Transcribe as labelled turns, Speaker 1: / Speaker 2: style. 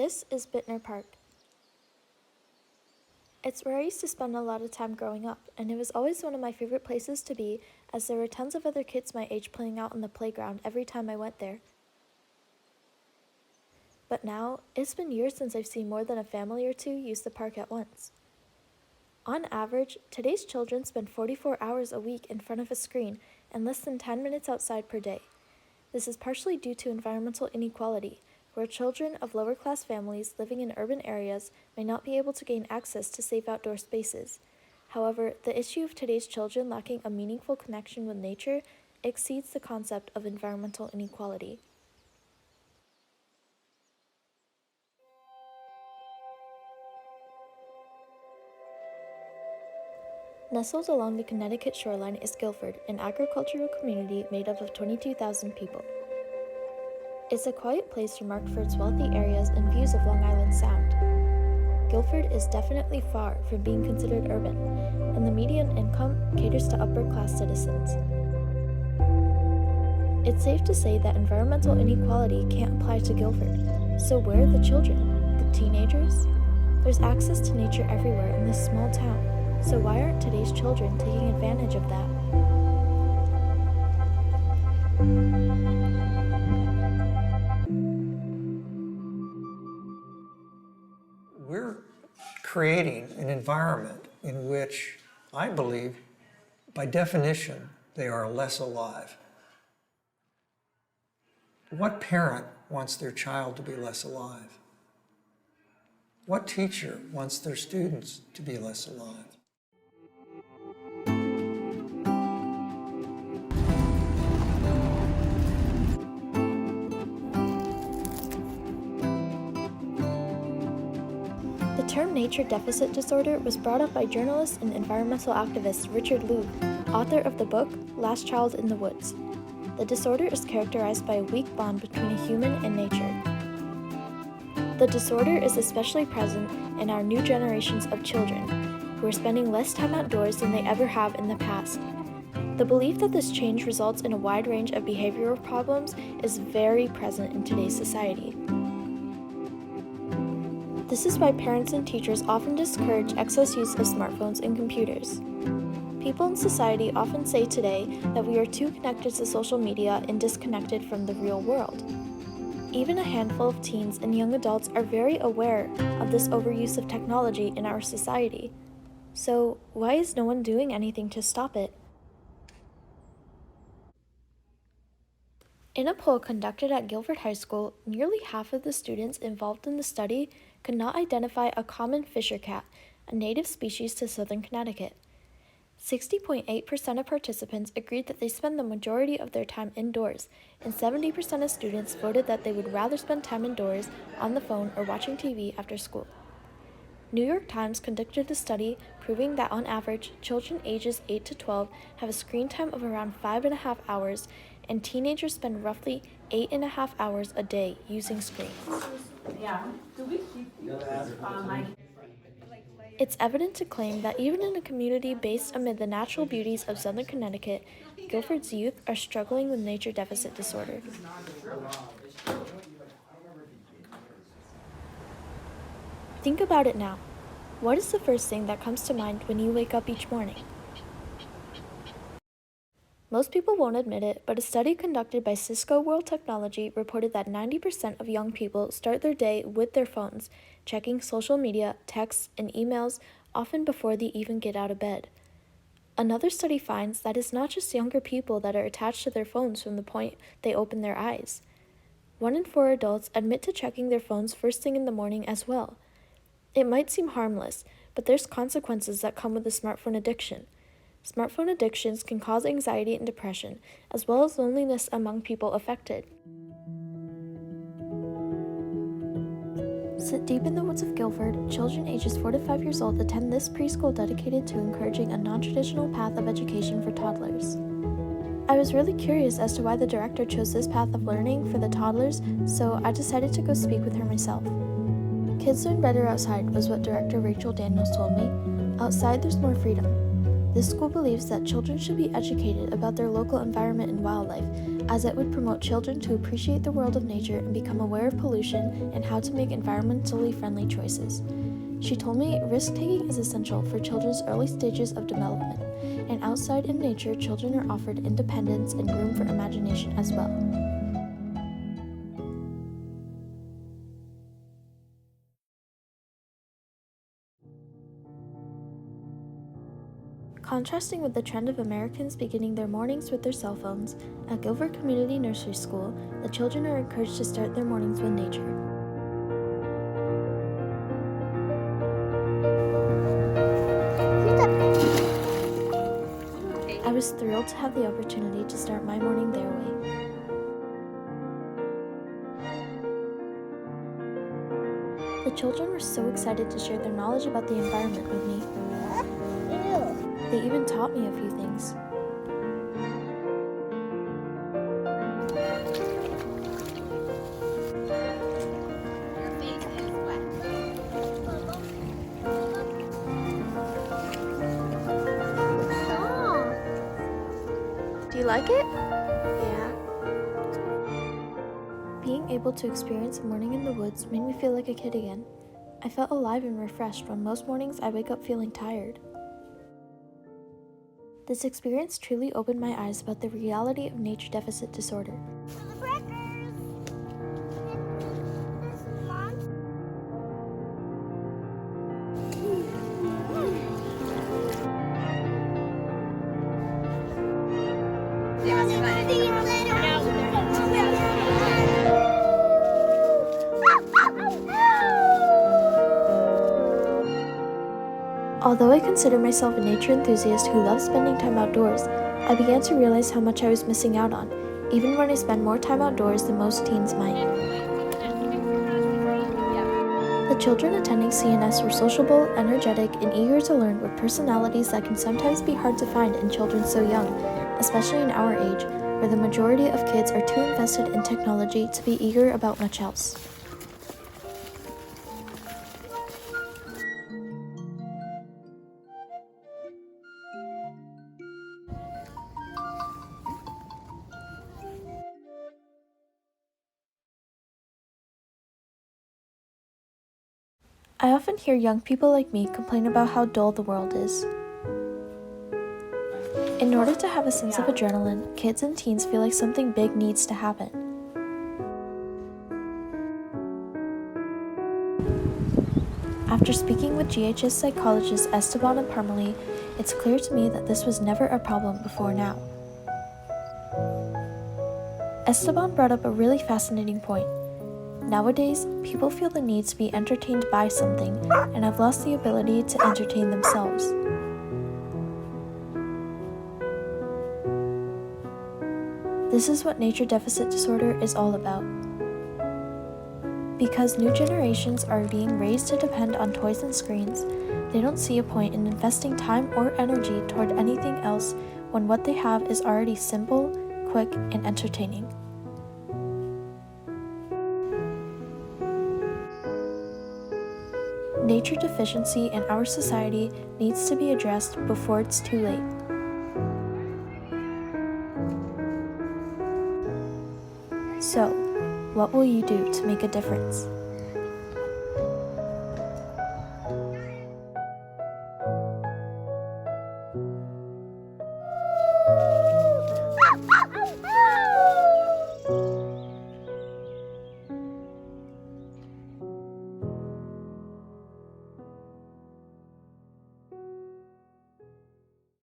Speaker 1: This is Bittner Park. It's where I used to spend a lot of time growing up, and it was always one of my favorite places to be, as there were tons of other kids my age playing out on the playground every time I went there. But now, it's been years since I've seen more than a family or two use the park at once. On average, today's children spend 44 hours a week in front of a screen and less than 10 minutes outside per day. This is partially due to environmental inequality, where children of lower-class families living in urban areas may not be able to gain access to safe outdoor spaces. However, the issue of today's children lacking a meaningful connection with nature exceeds the concept of environmental inequality. Nestled along the Connecticut shoreline is Guilford, an agricultural community made up of 22,000 people. It's a quiet place remarked for its wealthy areas and views of Long Island Sound. Guilford is definitely far from being considered urban, and the median income caters to upper-class citizens. It's safe to say that environmental inequality can't apply to Guilford. So where are the children? The teenagers? There's access to nature everywhere in this small town, so why aren't today's children taking advantage of that?
Speaker 2: We're creating an environment in which I believe, by definition, they are less alive. What parent wants their child to be less alive? What teacher wants their students to be less alive?
Speaker 1: The term nature deficit disorder was brought up by journalist and environmental activist Richard Louv, author of the book Last Child in the Woods. The disorder is characterized by a weak bond between a human and nature. The disorder is especially present in our new generations of children, who are spending less time outdoors than they ever have in the past. The belief that this change results in a wide range of behavioral problems is very present in today's society. This is why parents and teachers often discourage excess use of smartphones and computers. People in society often say today that we are too connected to social media and disconnected from the real world. Even a handful of teens and young adults are very aware of this overuse of technology in our society. So, why is no one doing anything to stop it? In a poll conducted at Guilford High School, nearly half of the students involved in the study could not identify a common fisher cat, a native species to southern Connecticut. 60.8% of participants agreed that they spend the majority of their time indoors, and 70% of students voted that they would rather spend time indoors, on the phone, or watching TV after school. New York Times conducted a study proving that on average, children ages 8 to 12 have a screen time of around 5.5 hours, and teenagers spend roughly 8.5 hours a day using screens. It's evident to claim that even in a community based amid the natural beauties of southern Connecticut, Guilford's youth are struggling with nature deficit disorder. Think about it now. What is the first thing that comes to mind when you wake up each morning? Most people won't admit it, but a study conducted by Cisco World Technology reported that 90% of young people start their day with their phones, checking social media, texts, and emails often before they even get out of bed. Another study finds that it's not just younger people that are attached to their phones from the point they open their eyes. 1 in 4 adults admit to checking their phones first thing in the morning as well. It might seem harmless, but there's consequences that come with the smartphone addiction. Smartphone addictions can cause anxiety and depression, as well as loneliness among people affected. Sit deep in the woods of Guilford, children ages 4 to 5 years old attend this preschool dedicated to encouraging a non-traditional path of education for toddlers. I was really curious as to why the director chose this path of learning for the toddlers, so I decided to go speak with her myself. Kids learn better outside, was what director Rachel Daniels told me. Outside, there's more freedom. This school believes that children should be educated about their local environment and wildlife, as it would promote children to appreciate the world of nature and become aware of pollution and how to make environmentally friendly choices. She told me risk-taking is essential for children's early stages of development, and outside in nature, children are offered independence and room for imagination as well. Contrasting with the trend of Americans beginning their mornings with their cell phones, at Gilbert Community Nursery School, the children are encouraged to start their mornings with nature. I was thrilled to have the opportunity to start my morning their way. The children were so excited to share their knowledge about the environment with me. They even taught me a few things.
Speaker 3: Your face is wet.
Speaker 1: Do you like it?
Speaker 3: Yeah.
Speaker 1: Being able to experience a morning in the woods made me feel like a kid again. I felt alive and refreshed when most mornings I wake up feeling tired. This experience truly opened my eyes about the reality of nature deficit disorder. Although I consider myself a nature enthusiast who loves spending time outdoors, I began to realize how much I was missing out on, even when I spend more time outdoors than most teens might. The children attending CNS were sociable, energetic, and eager to learn with personalities that can sometimes be hard to find in children so young, especially in our age, where the majority of kids are too invested in technology to be eager about much else. I often hear young people like me complain about how dull the world is. In order to have a sense of adrenaline, kids and teens feel like something big needs to happen. After speaking with GHS psychologists Esteban and Parmalee, it's clear to me that this was never a problem before now. Esteban brought up a really fascinating point. Nowadays, people feel the need to be entertained by something and have lost the ability to entertain themselves. This is what nature deficit disorder is all about. Because new generations are being raised to depend on toys and screens, they don't see a point in investing time or energy toward anything else when what they have is already simple, quick, and entertaining. Nature deficiency in our society needs to be addressed before it's too late. So, what will you do to make a difference?